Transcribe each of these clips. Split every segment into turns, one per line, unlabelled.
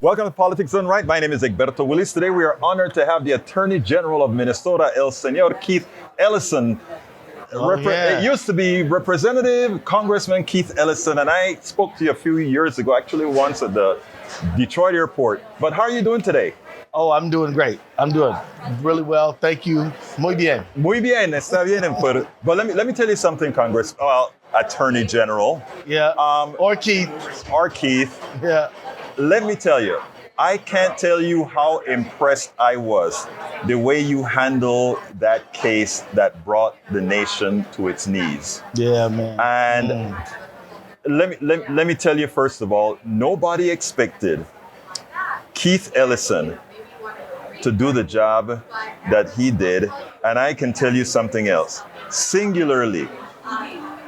Welcome to Politics Done Right. My name is Egberto Willis. Today we are honored to have the Attorney General of Minnesota, El Señor Keith Ellison. It used to be Representative Congressman Keith Ellison, and I spoke to you a few years ago, actually once at the Detroit airport. But how are you doing today?
Oh, I'm doing great. I'm doing really well. Thank you. Muy bien.
Muy bien. Está bien. But let me tell you something, Attorney General.
Yeah. Or Keith.
Or Keith.
Yeah.
Let me tell you, I can't tell you how impressed I was the way you handle that case that brought the nation to its knees.
Yeah, man.
And let me tell you, first of all, nobody expected Keith Ellison to do the job that he did. And I can tell you something else. Singularly,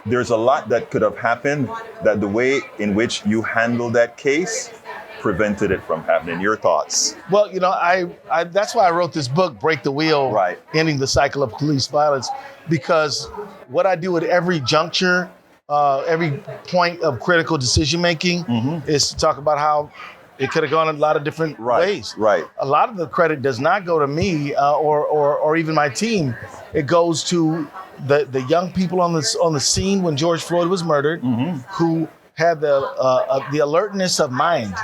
there's a lot that could have happened that the way in which you handled that case prevented it from happening. Your thoughts?
Well, you know, I that's why I wrote this book, Break the Wheel,
right.
Ending the Cycle of Police Violence, because what I do at every juncture, every point of critical decision making is to talk about how it could have gone a lot of different ways.
Right.
A lot of the credit does not go to me or even my team. It goes to the young people on the scene when George Floyd was murdered, who had the alertness of mind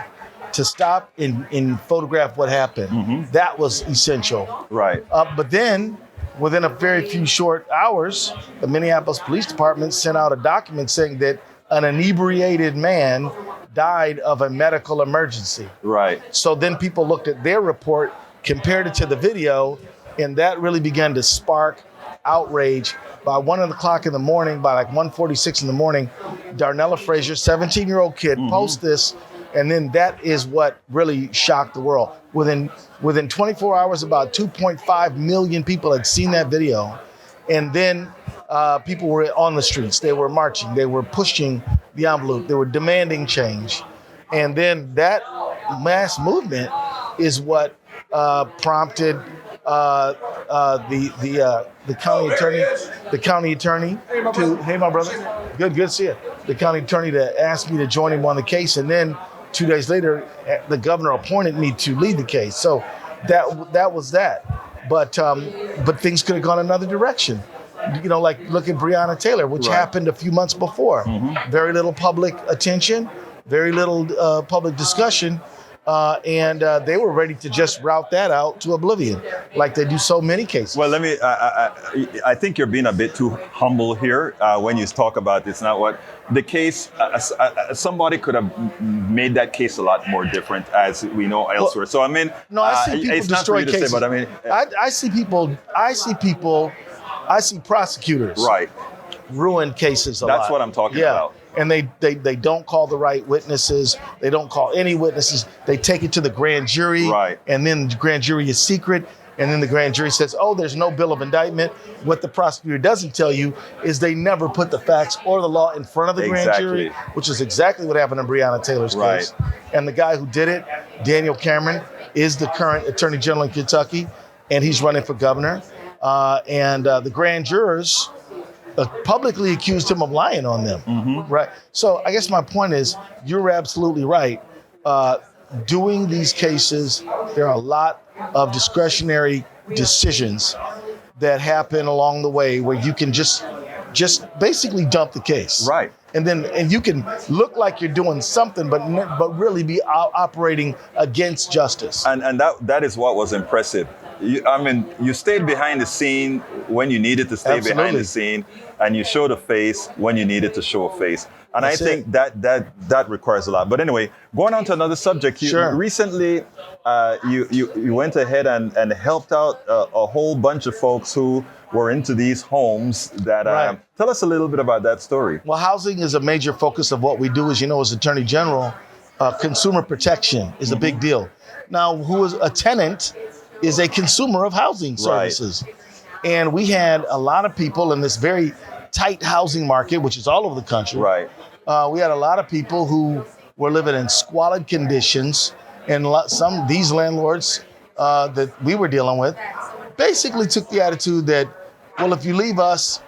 to stop and photograph what happened. That was essential.
Right.
But then, within a very few short hours, the Minneapolis Police Department sent out a document saying that an inebriated man died of a medical emergency.
Right.
So then people looked at their report, compared it to the video, and that really began to spark outrage. By 1 o'clock in the morning, by like 1:46 in the morning, Darnella Frazier, 17-year-old kid, posts this, and then that is what really shocked the world. Within 24 hours, about 2.5 million people had seen that video, and then people were on the streets. They were marching. They were pushing the envelope. They were demanding change, and then that mass movement is what prompted the county attorney to, hey, my brother, good to see you. The county attorney to ask me to join him on the case, and then 2 days later, the governor appointed me to lead the case. So that was that. But things could have gone another direction. You know, like look at Breonna Taylor, which happened a few months before. Very little public attention, very little public discussion. And they were ready to just route that out to oblivion, like they do so many cases.
Well, I think you're being a bit too humble here when you talk about this. Not what the case, somebody could have made that case a lot more different, as we know elsewhere. So, I mean,
no, I see people destroy cases.
But I mean,
I see prosecutors ruin cases a lot.
That's what I'm talking about.
And they don't call the right witnesses. They don't call any witnesses. They take it to the grand jury. And then the grand jury is secret. And then the grand jury says, oh, there's no bill of indictment. What the prosecutor doesn't tell you is they never put the facts or the law in front of the grand jury, which is exactly what happened in Breonna Taylor's case. And the guy who did it, Daniel Cameron, is the current Attorney General in Kentucky, and he's running for governor. And the grand jurors publicly accused him of lying on them, right? So I guess my point is, you're absolutely right. Doing these cases, there are a lot of discretionary decisions that happen along the way where you can just basically dump the case.
Right.
And you can look like you're doing something, but really be operating against justice.
And that is what was impressive. You stayed behind the scene when you needed to stay behind the scene, and you showed a face when you needed to show a face. And I think that requires a lot. But anyway, going on to another subject, recently you went ahead and helped out a whole bunch of folks who were into these homes. Tell us a little bit about that story.
Well, housing is a major focus of what we do. As you know, as Attorney General, consumer protection is a big deal. Now, who is a tenant is a consumer of housing services. And we had a lot of people in this very tight housing market, which is all over the country. We had a lot of people who were living in squalid conditions, and these landlords that we were dealing with basically took the attitude that, well, if you leave us,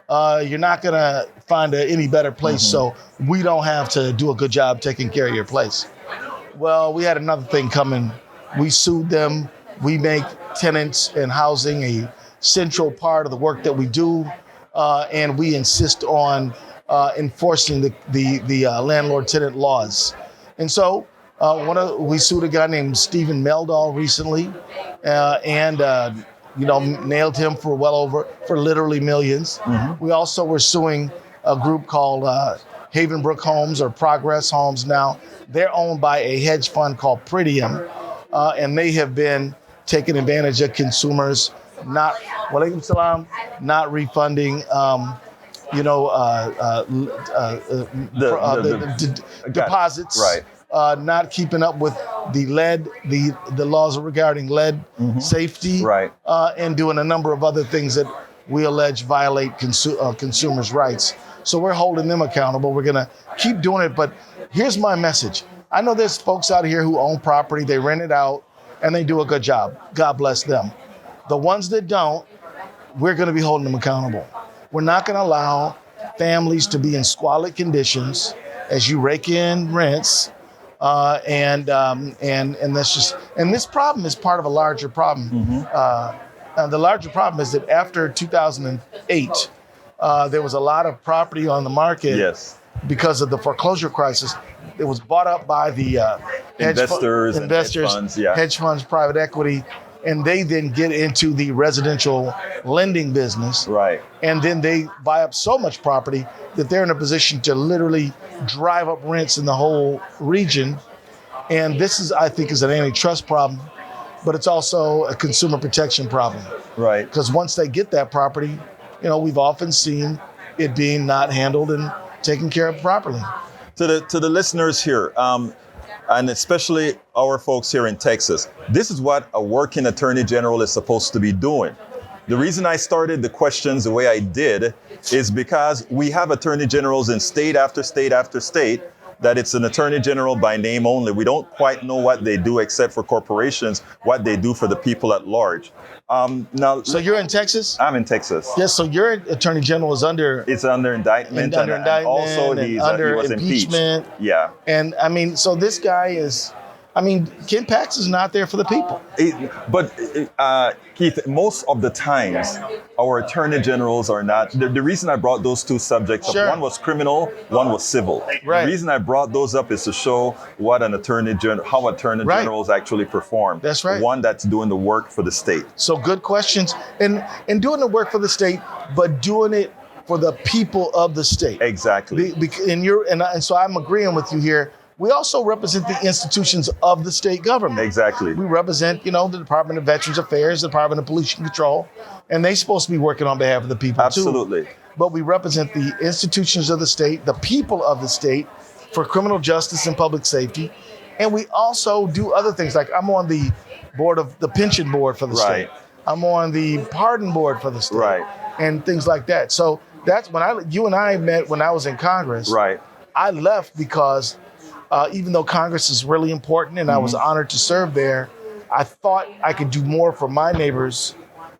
you're not going to find any better place, so we don't have to do a good job taking care of your place. Well, we had another thing coming. We sued them. We make tenants and housing a central part of the work that we do, and we insist on enforcing the landlord-tenant laws. And so we sued a guy named Stephen Meldal recently, and nailed him for literally millions. Mm-hmm. We also were suing a group called Havenbrook Homes or Progress Homes now. They're owned by a hedge fund called Pretium, and they have been taking advantage of consumers, not refunding, deposits, right. Not keeping up with the lead, the laws regarding lead mm-hmm. safety,
right.
And doing a number of other things that we allege violate consumers' rights. So we're holding them accountable. We're going to keep doing it. But here's my message. I know there's folks out here who own property, they rent it out, and they do a good job. God bless them. The ones that don't, we're going to be holding them accountable. We're not going to allow families to be in squalid conditions as you rake in rents, and that's just. And this problem is part of a larger problem. Mm-hmm. And the larger problem is that after 2008, there was a lot of property on the market.
Yes.
Because of the foreclosure crisis. It was bought up by the
investors,
hedge funds, private equity, and they then get into the residential lending business.
Right.
And then they buy up so much property that they're in a position to literally drive up rents in the whole region. And this is, I think, is an antitrust problem, but it's also a consumer protection problem.
Right.
Because once they get that property, we've often seen it being not handled and taken care of properly.
To the listeners here, and especially our folks here in Texas, this is what a working attorney general is supposed to be doing. The reason I started the questions the way I did is because we have attorney generals in state after state after state that it's an attorney general by name only. We don't quite know what they do except for corporations, what they do for the people at large.
So you're in Texas?
I'm in Texas.
Yes. So your attorney general is under.
It's under indictment.
And also
he was
impeachment.
Impeached. Yeah.
And so this guy is. Ken Pax is not there for the people.
Keith, most of the times, our attorney generals are not. The reason I brought those two subjects up, one was criminal, one was civil. Right. The reason I brought those up is to show what how attorney generals actually perform.
That's right.
One that's doing the work for the state.
So good questions. And doing the work for the state, but doing it for the people of the state.
Exactly.
And so I'm agreeing with you here. We also represent the institutions of the state government.
Exactly.
We represent, the Department of Veterans Affairs, the Department of Pollution Control, and they're supposed to be working on behalf of the people
Absolutely.
Too. But we represent the institutions of the state, the people of the state, for criminal justice and public safety. And we also do other things, like I'm on the board of the pension board for the state. I'm on the pardon board for the state.
Right.
And things like that. So that's when you and I met when I was in Congress.
Right.
I left because even though Congress is really important and I was honored to serve there, I thought I could do more for my neighbors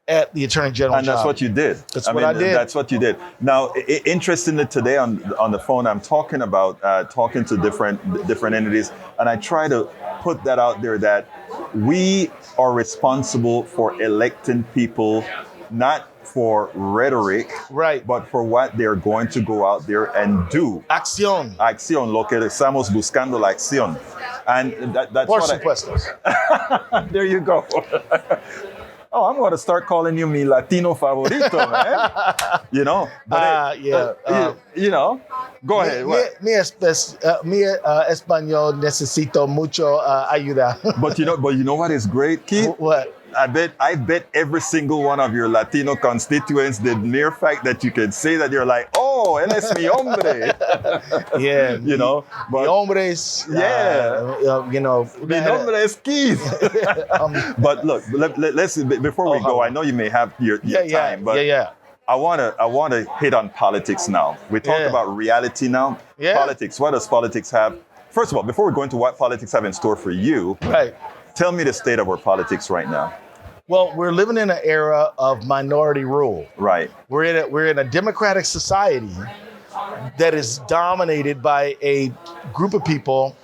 at the Attorney General
And that's
job.
what you did.
That's what I did.
That's what you did. Now, interestingly, today on the phone, I'm talking to different entities, and I try to put that out there that we are responsible for electing people, not for rhetoric,
right,
but for what they're going to go out there and do.
Acción.
Acción, lo que estamos buscando la acción. And that's
Por
what
supuesto.
There you go. Oh, I'm going to start calling you mi Latino favorito, man. Go ahead.
Mi español necesito mucho ayuda.
But you know what is great, Keith?
What?
I bet every single one of your Latino constituents, the mere fact that you can say that, you're like, oh, él es mi hombre.
Yeah.
But
mi hombres.
Yeah. Mi nombre es Keith. But look, let's before we go, I know you may have your time, but I wanna hit on politics now. We talk about reality now.
Yeah.
Politics. What does politics have? First of all, before we go into what politics have in store for you,
right?
Tell me the state of our politics right now.
Well, we're living in an era of minority rule. Right. We're in a democratic society that is dominated by a group of people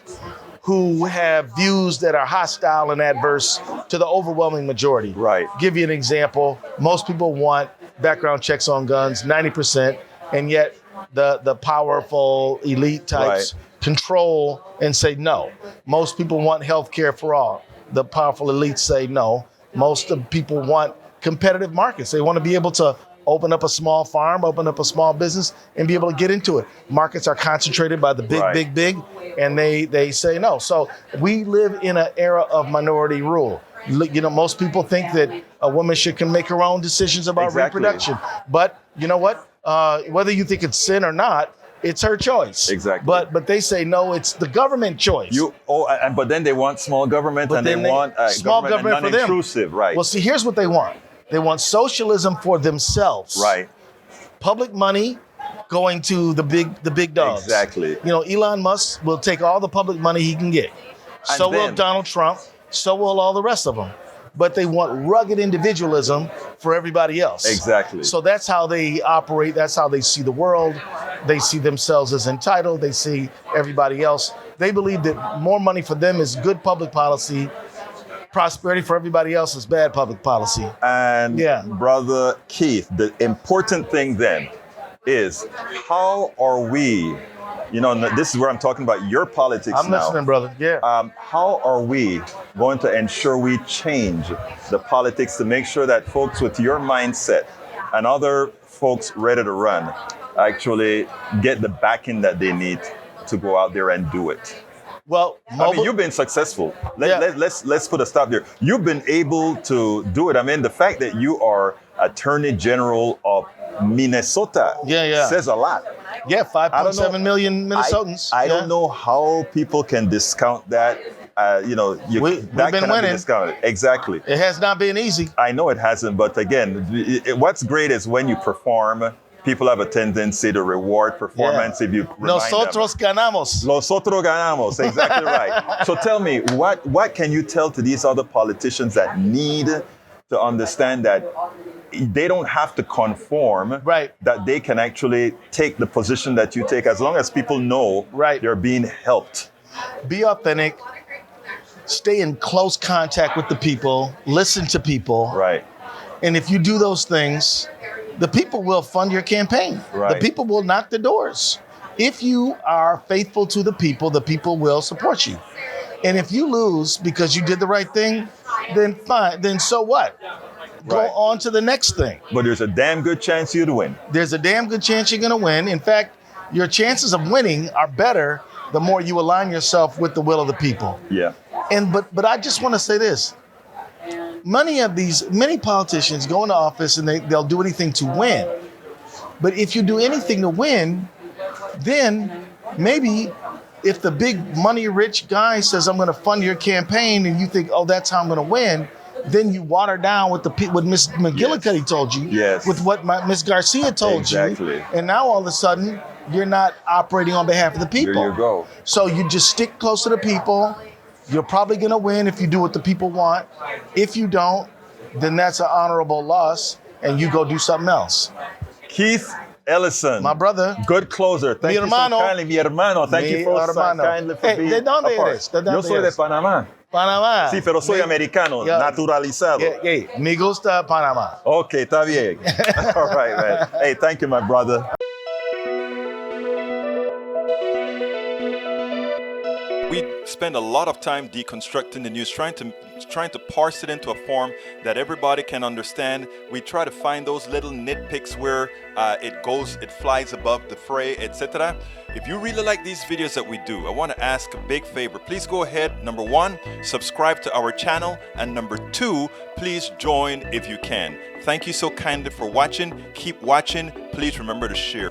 who have views that are hostile and adverse to the overwhelming majority.
Right.
Give you an example. Most people want background checks on guns, 90%, and yet the powerful elite types control and say no. Most people want health care for all. The powerful elites say no. Most of people want competitive markets. They want to be able to open up a small farm, open up a small business, and be able to get into it. Markets are concentrated by the big, and they say no. So we live in an era of minority rule. You know, most people think that a woman can make her own decisions about reproduction. But you know what? Whether you think it's sin or not, it's her choice.
Exactly.
But they say no, it's the government choice.
But then they want small government, and they want
small government for them.
Non-intrusive, right?
Well, see, here's what they want. They want socialism for themselves.
Right.
Public money going to the big dogs.
Exactly.
You know, Elon Musk will take all the public money he can get.
And
so will Donald Trump. So will all the rest of them. But they want rugged individualism for everybody else.
Exactly.
So that's how they operate. That's how they see the world. They see themselves as entitled. They see everybody else. They believe that more money for them is good public policy. Prosperity for everybody else is bad public policy.
And Brother Keith, the important thing then is, how are we, you know, this is where I'm talking about your politics now.
I'm listening, brother. Yeah.
How are we going to ensure we change the politics to make sure that folks with your mindset and other folks ready to run actually get the backing that they need to go out there and do it?
Well,
I mean, you've been successful. Let's put a stop there. You've been able to do it. I mean, the fact that you are Attorney General of Minnesota says a lot.
Yeah, 5.7 million Minnesotans.
I don't know how people can discount that. We've
been winning.
Discounted. Exactly.
It has not been easy.
I know it hasn't, but again, what's great is when you perform, people have a tendency to reward performance if you remind
Nosotros ganamos.
Nosotros ganamos, exactly right. So tell me, what can you tell to these other politicians that need to understand that they don't have to conform, that they can actually take the position that you take as long as people know they're being helped?
Be authentic. Stay in close contact with the people. Listen to people.
Right.
And if you do those things, the people will fund your campaign.
Right.
The people will knock the doors. If you are faithful to the people will support you. And if you lose because you did the right thing, then fine. Then so what? Go on to the next thing.
But there's a damn good chance you'd win.
There's a damn good chance you're going to win. In fact, your chances of winning are better the more you align yourself with the will of the people.
Yeah.
But I just want to say this. Many politicians go into office and they'll do anything to win. But if you do anything to win, then maybe if the big money rich guy says, I'm going to fund your campaign, and you think, oh, that's how I'm going to win, then you water down what Miss McGillicuddy told you, with what Miss Garcia told you. And now all of a sudden, you're not operating on behalf of the people.
There you go.
So you just stick close to the people. You're probably going to win if you do what the people want. If you don't, then that's an honorable loss, and you go do something else.
Keith Ellison.
My brother.
Good closer. Thank you so kindly. Mi hermano. Thank you so kindly for being
¿De dónde
a part.
eres? ¿De dónde
Yo soy de Panamá.
Panamá.
Sí, pero soy americano, naturalizado.
Me gusta Panamá.
Okay, está bien. All right, man. Hey, thank you, my brother. We spend a lot of time deconstructing the news, trying to parse it into a form that everybody can understand. We try to find those little nitpicks where it flies above the fray, etc. If you really like these videos that we do, I want to ask a big favor. Please go ahead, number 1, subscribe to our channel, and number 2, please join if you can. Thank you so kindly for watching. Keep watching. Please remember to share.